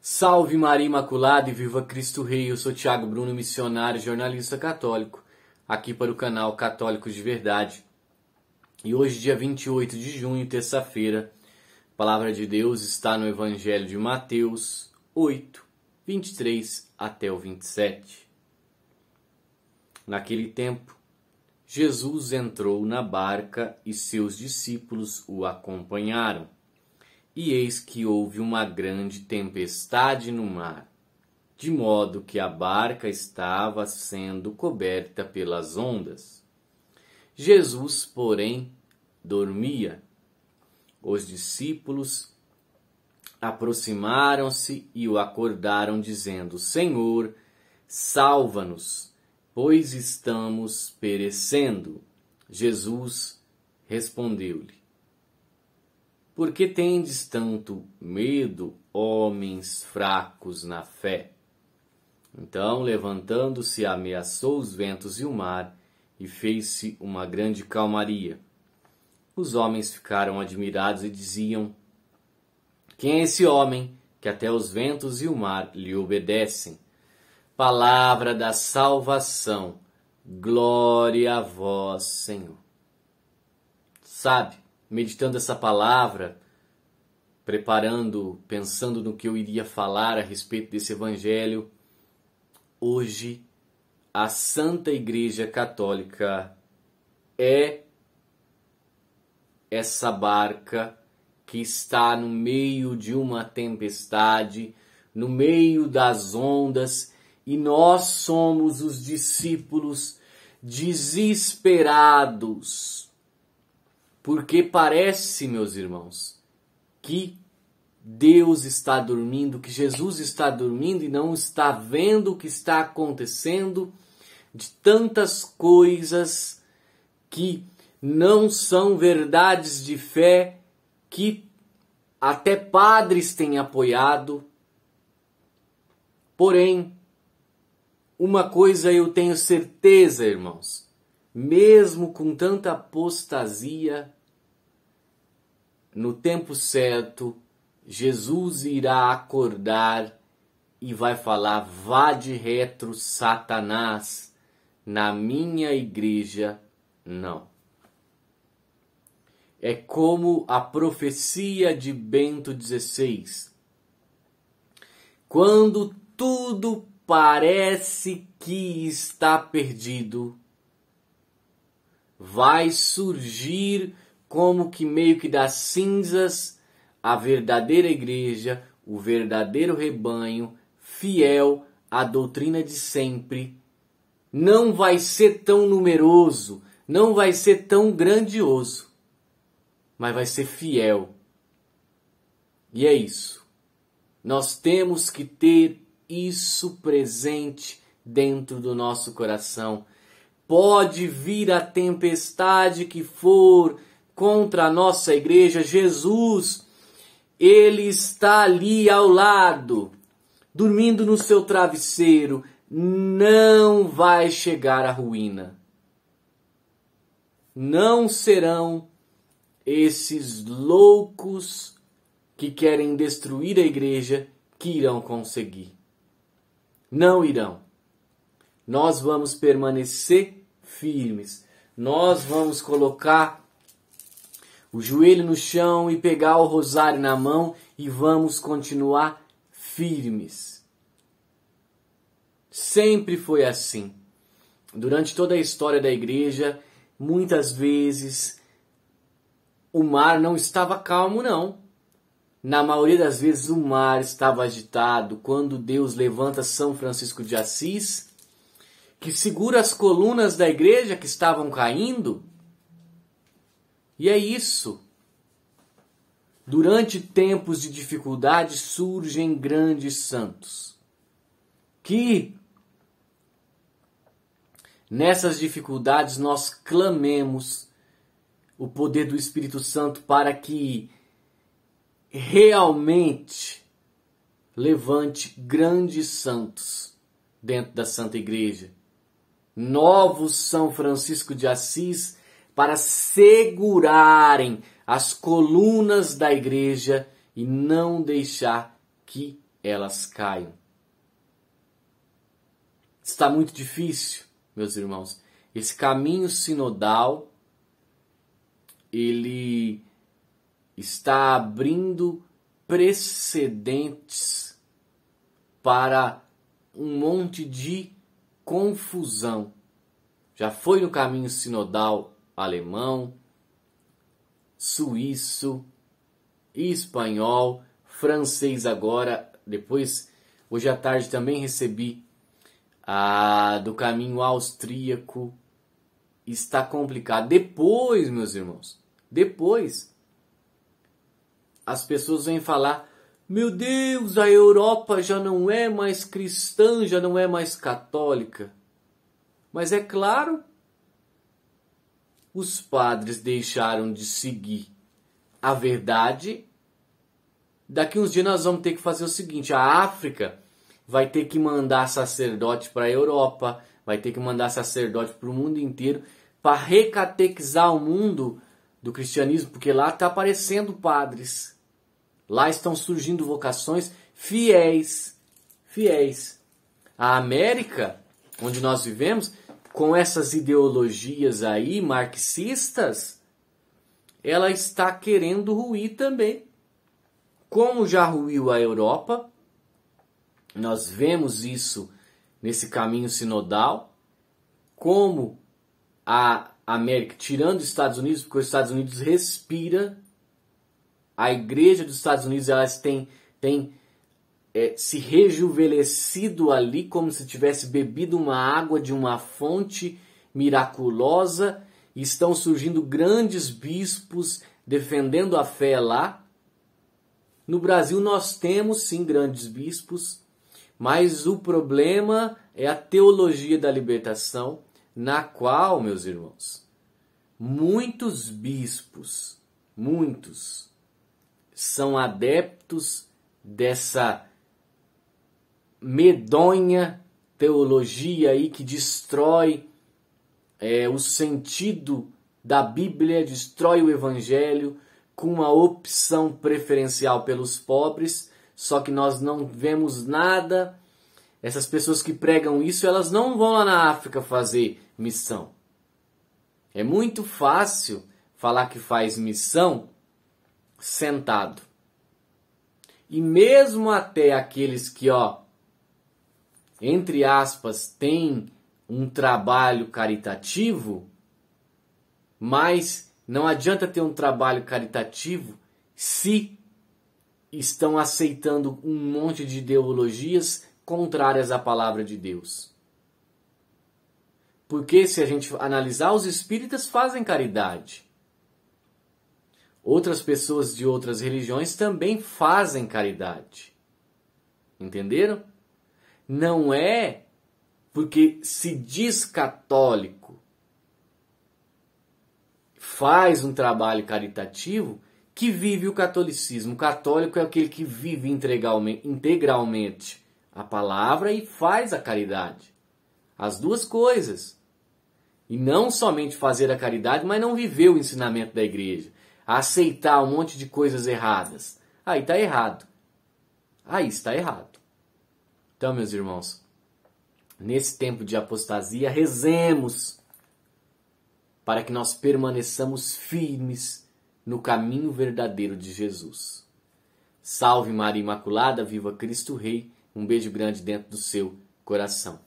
Salve Maria Imaculada e viva Cristo Rei! Eu sou Thiago Bruno, missionário, jornalista católico, aqui para o canal Católicos de Verdade. E hoje, dia 28 de junho, terça-feira, a palavra de Deus está no Evangelho de Mateus 8, 23 até o 27. Naquele tempo, Jesus entrou na barca e seus discípulos o acompanharam. E eis que houve uma grande tempestade no mar, de modo que a barca estava sendo coberta pelas ondas. Jesus, porém, dormia. Os discípulos aproximaram-se e o acordaram, dizendo: Senhor, salva-nos, pois estamos perecendo. Jesus respondeu-lhe: Por que tendes tanto medo, homens fracos na fé? Então, levantando-se, ameaçou os ventos e o mar, e fez-se uma grande calmaria. Os homens ficaram admirados e diziam: Quem é esse homem que até os ventos e o mar lhe obedecem? Palavra da salvação. Glória a vós, Senhor. Sabe, meditando essa palavra, pensando no que eu iria falar a respeito desse evangelho, hoje a Santa Igreja Católica é essa barca que está no meio de uma tempestade, no meio das ondas, e nós somos os discípulos desesperados. Porque parece, meus irmãos, que Deus está dormindo, que Jesus está dormindo e não está vendo o que está acontecendo, de tantas coisas que não são verdades de fé, que até padres têm apoiado. Porém, uma coisa eu tenho certeza, irmãos, mesmo com tanta apostasia, no tempo certo, Jesus irá acordar e vai falar: vade retro, Satanás, na minha igreja não. É como a profecia de Bento XVI. Quando tudo parece que está perdido, vai surgir como que meio que das cinzas a verdadeira igreja, o verdadeiro rebanho, fiel à doutrina de sempre. Não vai ser tão numeroso, não vai ser tão grandioso, mas vai ser fiel. E é isso. Nós temos que ter isso presente dentro do nosso coração. Pode vir a tempestade que for contra a nossa igreja, Jesus, Ele está ali ao lado, dormindo no seu travesseiro, não vai chegar à ruína. Não serão esses loucos que querem destruir a igreja que irão conseguir. Não irão. Nós vamos permanecer firmes. Nós vamos colocar o joelho no chão e pegar o rosário na mão e vamos continuar firmes. Sempre foi assim. Durante toda a história da igreja, muitas vezes o mar não estava calmo, não. Na maioria das vezes o mar estava agitado quando Deus levanta São Francisco de Assis, que segura as colunas da igreja que estavam caindo. E é isso. Durante tempos de dificuldade surgem grandes santos. Que nessas dificuldades nós clamemos o poder do Espírito Santo para que realmente levante grandes santos dentro da Santa Igreja. Novos São Francisco de Assis, para segurarem as colunas da igreja e não deixar que elas caiam. Está muito difícil, meus irmãos. Esse caminho sinodal, ele está abrindo precedentes para um monte de confusão. Já foi no caminho sinodal alemão, suíço, espanhol, francês agora. Depois, hoje à tarde também recebi do caminho austríaco. Está complicado. Depois, meus irmãos, depois as pessoas vêm falar: meu Deus, a Europa já não é mais cristã, já não é mais católica. Mas é claro, os padres deixaram de seguir a verdade. Daqui uns dias nós vamos ter que fazer o seguinte: a África vai ter que mandar sacerdote para a Europa, vai ter que mandar sacerdote para o mundo inteiro para recatequizar o mundo do cristianismo, porque lá está aparecendo padres. Lá estão surgindo vocações fiéis. A América, onde nós vivemos, com essas ideologias aí marxistas, ela está querendo ruir também. Como já ruiu a Europa, nós vemos isso nesse caminho sinodal, como a América, tirando os Estados Unidos, porque os Estados Unidos respira, a igreja dos Estados Unidos elas tem se rejuvenescido ali, como se tivesse bebido uma água de uma fonte miraculosa, e estão surgindo grandes bispos defendendo a fé lá. No Brasil nós temos sim grandes bispos, mas o problema é a teologia da libertação, na qual, meus irmãos, muitos bispos, são adeptos dessa medonha teologia aí que destrói o sentido da Bíblia, destrói o Evangelho, com uma opção preferencial pelos pobres, só que nós não vemos nada. Essas pessoas que pregam isso, elas não vão lá na África fazer missão. É muito fácil falar que faz missão sentado. E mesmo até aqueles que, entre aspas, têm um trabalho caritativo, mas não adianta ter um trabalho caritativo se estão aceitando um monte de ideologias contrárias à palavra de Deus. Porque se a gente analisar, os espíritas fazem caridade. Outras pessoas de outras religiões também fazem caridade. Entenderam? Não é porque se diz católico, faz um trabalho caritativo, que vive o catolicismo. O católico é aquele que vive integralmente a palavra e faz a caridade. As duas coisas. E não somente fazer a caridade, mas não viver o ensinamento da igreja. Aceitar um monte de coisas erradas. Aí está errado. Aí está errado. Então, meus irmãos, nesse tempo de apostasia, rezemos para que nós permaneçamos firmes no caminho verdadeiro de Jesus. Salve Maria Imaculada, viva Cristo Rei. Um beijo grande dentro do seu coração.